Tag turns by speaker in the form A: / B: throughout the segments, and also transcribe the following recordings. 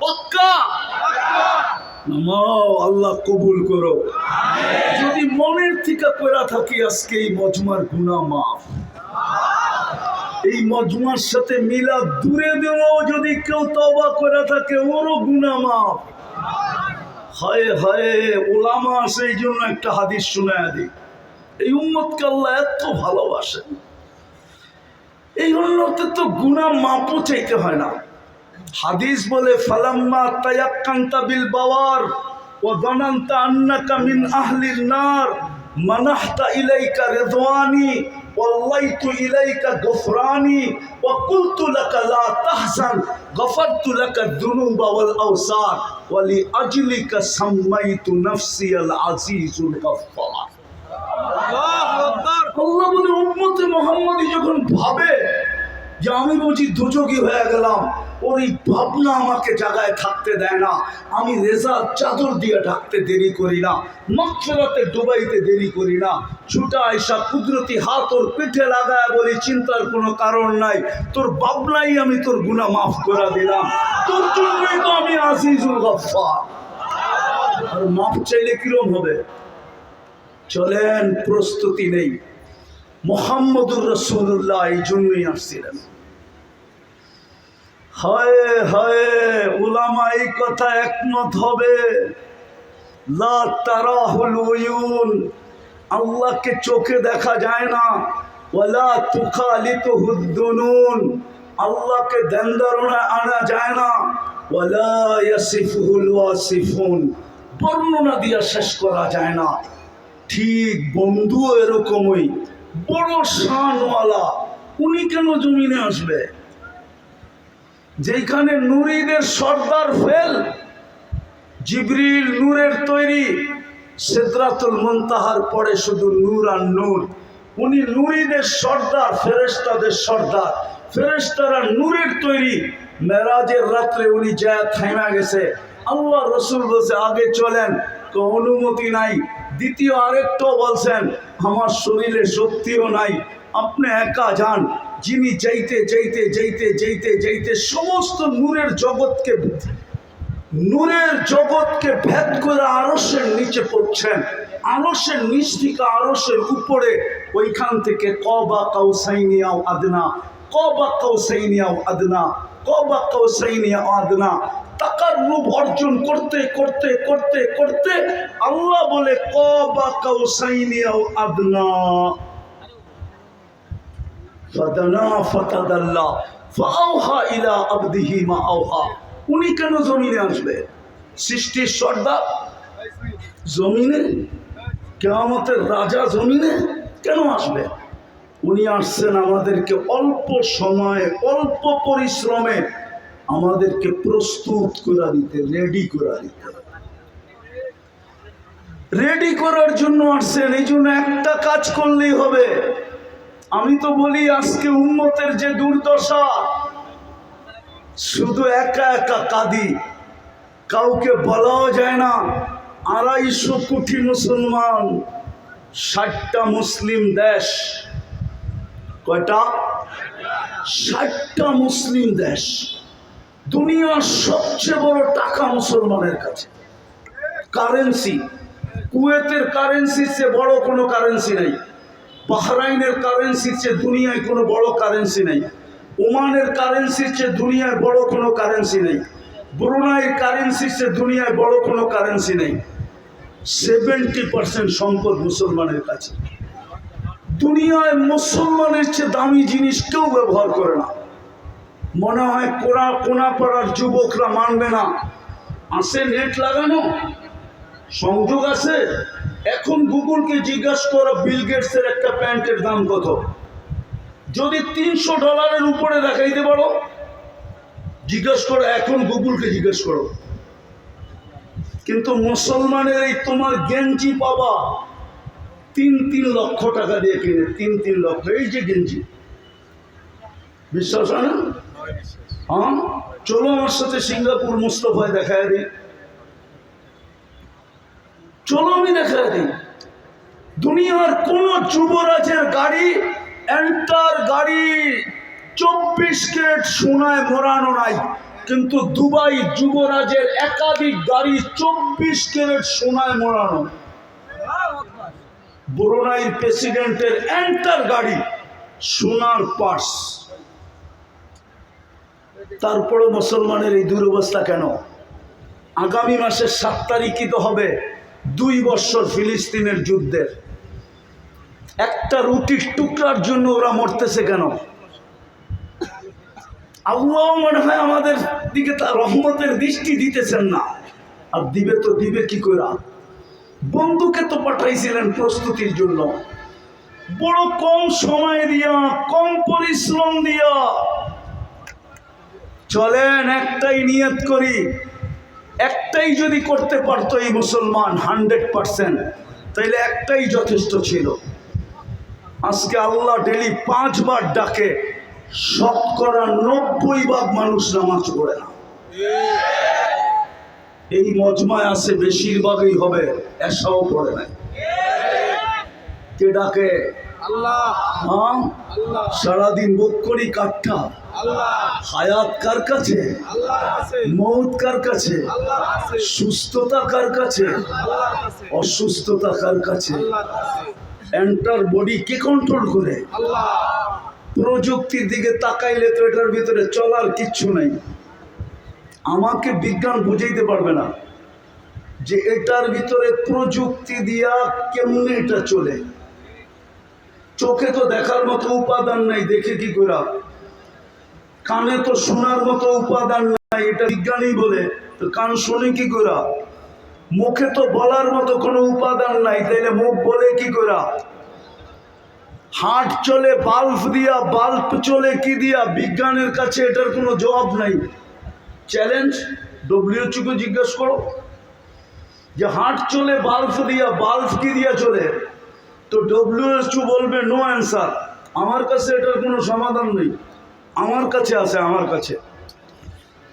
A: পাক্কা নামাও, আল্লাহ কবুল করো। যদি মনের থেকে কইরা থাকি আজকে এই মজমার গুনাহ মাফ। এই মজমার সাথে মিলাদ দূরে দিয়েও যদি কেউ তওবা করে থাকে ওরও গুনাহ মাফ। হায় হায়, ওলামা সেই জন্য একটা হাদিস শোনায় দিই। এই উম্মতকে আল্লাহ এত ভালোবাসেন, এই উম্মতের তো গুনাহ মাপও চাইতে হয় না। হাদিস বলে ফালাম্মা তায়াক্কানতা বিল বাওয়ার ওয়া যানানতা আন্নাকা মিন আহলিন নার মানাহতা ইলাইকা রিদওয়ানি ওয়াল্লাইতু ইলাইকা গফরানি ওয়া কুলতু লাকা লা তাহজান গফারতু লাকা যুনুবা ওয়াল আওসার ওয়া লিআজলিকা সাম্মাইতু নাফসি আল আজিজুল গফফার। আল্লাহু আকবার। আল্লাহ বলে উম্মতে মুহাম্মাদি যখন ভাবে যে আমি বুঝি দুযোগী হয়ে গেলাম, ওর এই ভাবনা আমাকে জায়গায় থাকতে দেয় না। আমি রেজার চাদর দিয়ে ঢাকতে দেরি করি না, মাগফিরাতে ডুবাইতে দেরি করি না। ছুটা আয়সা কুদরতি হাত ওর পিঠে লাগায় বলি চিন্তার কোনো কারণ নাই, তোর ভাবনাই আমি তোর গুনাহ মাফ করে দিলাম, তোর জন্যই তো আমি আজিজুল গফফার। আর মাফ চাইলে কিরম হবে? চলেন, প্রস্তুতি নেই। মুহাম্মদুর রাসূলুল্লাহ এই জন্যই আসছিলেন। হায় হায়, উলামা এই কথা একমত হবে। লা তারাহুল উয়ুন, আল্লাহকে চোখে দেখা যায় না। ওয়ালা তুখালিতুহুদ দুনুন, আল্লাহকে ধ্যানধারণায় আনা যায় না। ওয়ালা ইয়াসিফুহুল ওয়াসিফুন, বর্ণনা দিয়া শেষ করা যায় না। ঠিক বন্ধু এরকমই বড় শানওয়ালা, উনি কেন জমিনে আসবে? যেখানে নুরীদের সর্দার ফেল, জিবরিল নূরের তৈরি, সিদরাতুল মুনতাহার পরে শুধু নূর আর নূর। উনি নুরীদের সর্দার, ফেরেশতাদের সর্দার, ফেরেশতারা নূরের তৈরি। মেরাজের রাত্রে উনি যা থাইমা গেছে, আল্লাহ রসুল বলছে আগে চলেন, অনুমতি নাই। দ্বিতীয় আরেকটাও বলছেন আমার শরীরে শক্তিও নাই, আপনি একা যান। যিনি যাইতে যাইতে যাইতে যাইতে যাইতে সমস্ত নূরের জগৎকে ভেদ করে আরশের নিচে পড়ছেন। আরশের নিচ থেকে আরশের উপরে, ওইখান থেকে কবা কাউসাইনি আও আদনা, কবা কাউসাইনি আও আদনা, কবা কাউসাইনি আও আদনা, তাকাররুব অর্জন করতে করতে করতে করতে আল্লাহ বলে কবা কাউসাইনি আও আদনা, ফাদানা ফাতাদাল্লা ফাআওহা ইলা আবদিহি মা আওহা। উনি কেন জমিনে আসবে? সৃষ্টির সর্দার জমিনে, কিয়ামতের রাজা জমিনে কেন আসবে? উনি আসছেন আমাদেরকে অল্প সময়ে অল্প পরিশ্রমে আমাদেরকে প্রস্তুত করে দিতে, রেডি করে দিতে। রেডি করার জন্য আসছেন। এই জন্য একটা কাজ করলেই হবে। আমি তো বলি আজকে উম্মতের যে দুর্দশা, শুধু একা একা কাঁদি, কাউকে বলাও যায় না। 250 কোটি মুসলমান, 60টা মুসলিম দেশ। কয়টা? 60টা মুসলিম দেশ। দুনিয়ার সবচেয়ে বড় টাকা মুসলমানের কাছে। কারেন্সি, কুয়েতের কারেন্সির চেয়ে বড় কোনো কারেন্সি নাই। বাহরাইনের কারেন্সির চেয়ে দুনিয়ায় কোনো বড় কারেন্সি নেই। ওমানের কারেন্সির চেয়ে দুনিয়ায় বড় কোনো কারেন্সি নেই। ব্রুনাইয়ের কারেন্সির চেয়ে দুনিয়ায় বড় কোনো কারেন্সি নেই। 70% সম্পদ মুসলমানের কাছে। দুনিয়ায় মুসলমানের চেয়ে দামি জিনিস কেউ ব্যবহার করে না। মনে হয় কোনাপাড়ার যুবকরা মানবে না। আছে নেট লাগানো, সংযোগ আছে। এখন গুগলকে জিজ্ঞাসা করো বিল গেটসের একটা প্যান্টের দাম কত, যদি $300 উপরে দেখাইতে পারো, জিজ্ঞেস করো। এখন গুগলকে জিজ্ঞেস করো। কিন্তু মুসলমানের এই তোমার গেঞ্জি পাবা 3 লক্ষ টাকা দিয়ে কিনে, 3 লক্ষ। এই যে গেঞ্জি, বিশ্বাস হয় না? হ্যাঁ, চলো আমার সাথে সিঙ্গাপুর মুস্তফায় দেখায় দিই। চলো আমি দেখায় দিই। দুনিয়ার কোন যুবরাজের গাড়ি, এন্টার গাড়ি 24 ক্যারেট সোনায় মোড়ানো নাই। কিন্তু দুবাই যুবরাজের একাধিক গাড়ি 24 ক্যারেট সোনায় মোড়ানো, ব্রুনাইয়ের প্রেসিডেন্টের এন্টার গাড়ি সোনার পার্স। তারপরে মুসলমানের এই দুরবস্থা কেন? আগামী মাসের 7 তারিখই তো হবে 2 বছর ফিলিস্তিনের যুদ্ধের। একটা রুটির টুকরার জন্য ওরা মরতেছে কেন? আল্লাহ মনে হয় আমাদের দিকে তার রহমতের দৃষ্টি দিতেছেন না। আর দিবে তো দিবে কি করে? বন্ধুকে তো পাঠাইছিলেন প্রস্তুতির জন্য, বড় কম সময় দিয়া, কম পরিশ্রম দিয়া। চলেন একটাই নিয়ত করি, একটাই যদি করতে পারতো এই মুসলমান 100%, তাইলে একটাই যথেষ্ট ছিল। আজকে আল্লাহ ডেলি 5 বার ডাকে, শতকরা 90% মানুষ নামাজ পড়ে না। এই মজমায় আছে বেশিরভাগই হবে এসাও পড়ে নাই। কে ডাকে? আল্লাহ। হ্যাঁ, সারাদিন বুক করি কাঠটা। হায়াত কার কাছে? মৌত কার কাছে? সুস্থতা কার কাছে? অসুস্থতা কার কাছে? এন্টার বডি কে কন্ট্রোল করে? প্রযুক্তির দিকে তাকাইলে তো এটার ভিতরে চলার কিচ্ছু নাই। আমাকে বিজ্ঞান বুঝাইতে পারবে না যে এটার ভিতরে প্রযুক্তি দিয়া কেমনে এটা চলে। চোখে তো দেখার মতো উপাদান নাই, দেখে কি করা? কানে তো শোনার মতো উপাদান নাই, এটা বিজ্ঞানী বলে। তো কান শোনে কি করা? মুখে তো বলার মতো কোনো উপাদান নাই, তাইলে মুখ বলে কি করা? হার্ট চলে বাল্ব দিয়া, বাল্ব চলে কি দিয়া? বিজ্ঞানের কাছে এটার কোনো জবাব নাই। চ্যালেঞ্জ, WHO কে জিজ্ঞেস করো যে হার্ট চলে বাল্ব দিয়া, বাল্ব কি দিয়া চলে? তো WHO বলবে নো অ্যান্সার। আমার কাছে এটার কোনো সমাধান নেই, আমার কাছে আছে, আমার কাছে।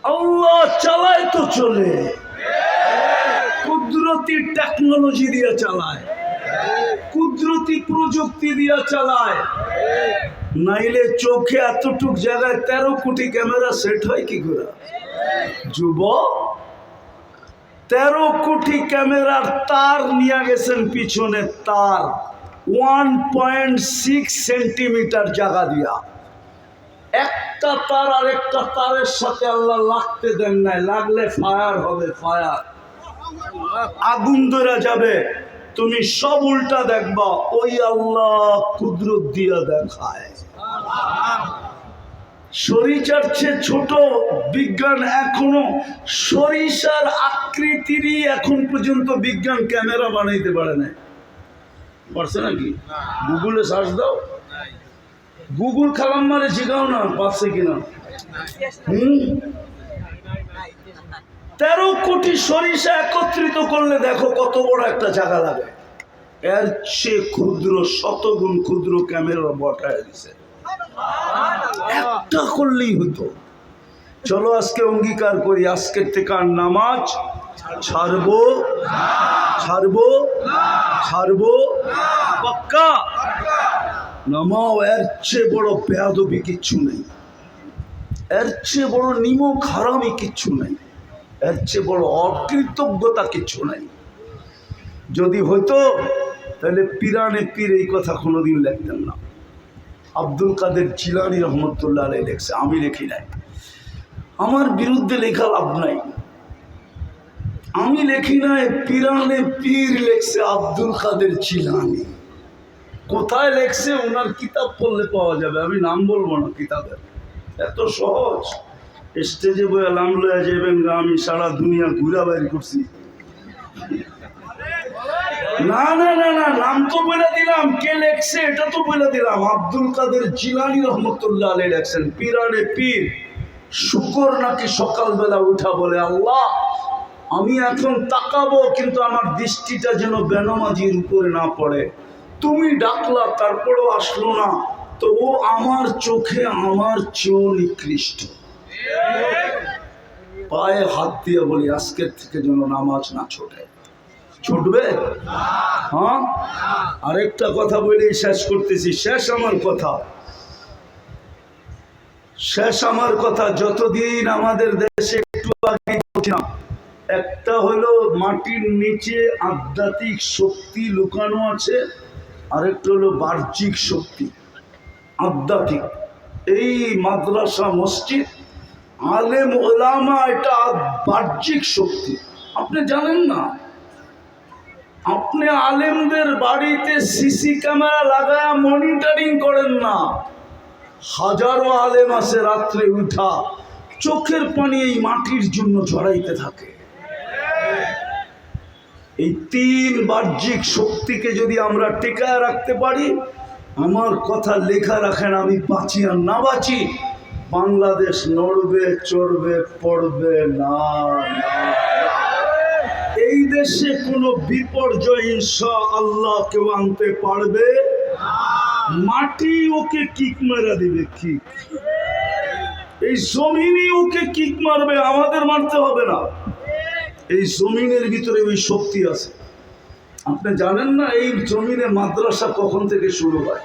A: আল্লাহ চালায় তো চলে, কুদরতি টেকনোলজি দিয়ে চালায়, কুদরতি প্রযুক্তি দিয়ে চালায়। নাইলে চোখে এতটুক জায়গায় 13 কোটি ক্যামেরা সেট হয় কি করে? যুবক, 13 কোটি ক্যামেরার তার নিয়ে গেছেন পিছনে, তার 1.6 সেন্টিমিটার জায়গা দিয়া। একটা তার আর একটা তারের সাথে আল্লাহ লাগতে দেন নাই, লাগলে ফায়ার হবে, ফায়ার, আগুন ধরে যাবে। তুমি সব উল্টা দেখবা, ওই আল্লাহ কুদরত দিয়া দেখায়। সরিষার চেয়ে ছোট বিজ্ঞান এখনো, সরিষার আকৃতিরই এখন পর্যন্ত বিজ্ঞান ক্যামেরা বানাইতে পারে না। পারছে নাকি? গুগলে সার্চ দাও, গুগল খালাম মারে জিগাও না পারছে কিনা। 13 কোটি সরিষা একত্রিত করলে দেখো কত বড় একটা জায়গা লাগে। এর চেয়ে ক্ষুদ্র, শতগুণ ক্ষুদ্র ক্যামেরা বসায় দিছে। একটা করলেই হতো। চলো আজকে অঙ্গীকার করি, আজকের থেকে আর নামাজ ছাড়বো, ছাড়বো, ছাড়বো, পাক্কা। নামাও, এর চেয়ে বড় বেয়াদবি কিচ্ছু নেই, এর চেয়ে বড় নিমক হারামি কিচ্ছু নেই, এর চেয়ে বড় অকৃতজ্ঞতা কিচ্ছু নাই। যদি হইতো তাহলে পিরানে পীর এই কথা কোনোদিন লিখতেন না। আব্দুল কাদের জিলানী রহমতুল্লাহ আলাইহি লেখছে, আমি লিখি নাই। আমার বিরুদ্ধে লেখা লাভ নাই, আমি লেখি নাই, পিরানে পীর লেখছে আব্দুল কাদের জিলানী। কোথায় লেখছে ওনার কিতাব পড়লে পাওয়া যাবে, আমি নাম বলবো না কিতাবের। এত সহজ, স্টেজে বয়ে নাম লয়ে যাবেন, আমি সারা দুনিয়া ঘুরা বাইর করছি। না না না না, নাম তো বলে দিলাম, কে লেখছে এটা তো বলে দিলাম। আব্দুল কাদের জিলানী রহমতুল্লাহ আলাইহি লেখছেন, পিরানে পীর শুকর নাকি সকালবেলা উঠা বলে, আল্লাহ আমি এখন তাকাবো কিন্তু আমার দৃষ্টিটা যেন বেনমাজির উপরে না পড়ে। তুমি ডাকলা তারপরেও আসলো না, তো ও আমার চোখে আমার চেয়েও নিকৃষ্ট। পায়ে হাত দিয়ে বলি আজকের থেকে যেন নামাজ না ছোটে। ছুটবে? হ্যাঁ, আরেকটা কথা বলেই শেষ করতেছি, শেষ আমার কথা। শেষ আমার কথা, যতদিন আমাদের দেশে একটু আগে বলছিলাম, একটা হলো মাটির নিচে আধ্যাত্মিক শক্তি লুকানো আছে, আরেকটা হলো বাহ্যিক শক্তি। আধ্যাত্মিক এই মাদ্রাসা মসজিদ আলেম ওলামা, এটা বাহ্যিক শক্তি। আপনি জানেন না, আপনি আলেমদের বাড়িতে সিসি ক্যামেরা লাগায়া মনিটরিং করেন না। হাজারো আলেম আছে রাত্রে উঠা চোখের পানি এই মাটির জন্য ঝরাইতে থাকে। এই তিন বাহ্যিক শক্তিকে যদি আমরা টেকায় রাখতে পারি, আমার কথা লেখা রাখেন, আমি বাঁচি আর না বাঁচি, বাংলাদেশ নড়বে চড়বে পড়বে না। এই দেশে কোনো বিপর্যয় ইনশাআল্লাহ কেউ আনতে পারবে, মাটি ওকে কিক মেরে দিবে। কিক, এই জমিনই ওকে কিক মারবে, আমাদের মারতে হবে না। এই জমিনের ভিতরে ওই শক্তি আছে। আপনি জানেন না এই জমিনে মাদ্রাসা কখন থেকে শুরু হয়?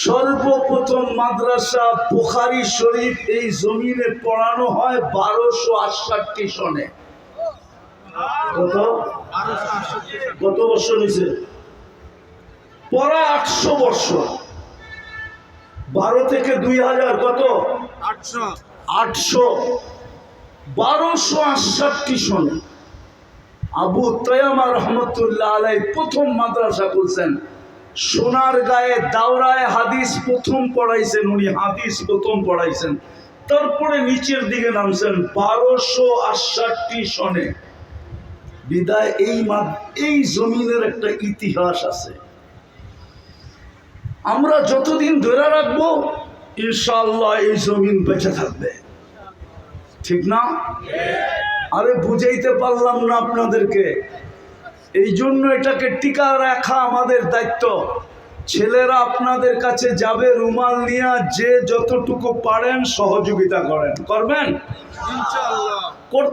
A: সর্বপ্রথম মাদ্রাসা বুখারী শরীফ এই জমিনে পড়ানো হয় 1268 সনে। কত বছর হয়েছে? পড়া 800 বছর। 12 থেকে 2000 কত? 800। 1268 সনে আবু তায়ামা রহমতুল্লাহ আলাই প্রথম মাদ্রাসা খুলছেন। সোনার গায়ে দাওরায় হাদিস প্রথম পড়াইছেন উনি, হাদিস প্রথম পড়াইছেন। তারপরে নিচের দিকে নামছেন 1268 সনে। বিদায় এই জমিনের একটা ইতিহাস আছে। আমরা যতদিন ধরে রাখবো ইনশাআল্লাহ এই জমিন বেঁচে থাকবে, ঠিক না? আরে বুঝাইতে পারলাম না আপনাদেরকে। এই জন্য এটাকে টিকা রাখা আমাদের দায়িত্ব। ছেলেরা আপনাদের কাছে যাবে রুমাল নিয়ে, যে যতটুকু পারেন সহযোগিতা করবেন ইনশাআল্লাহ।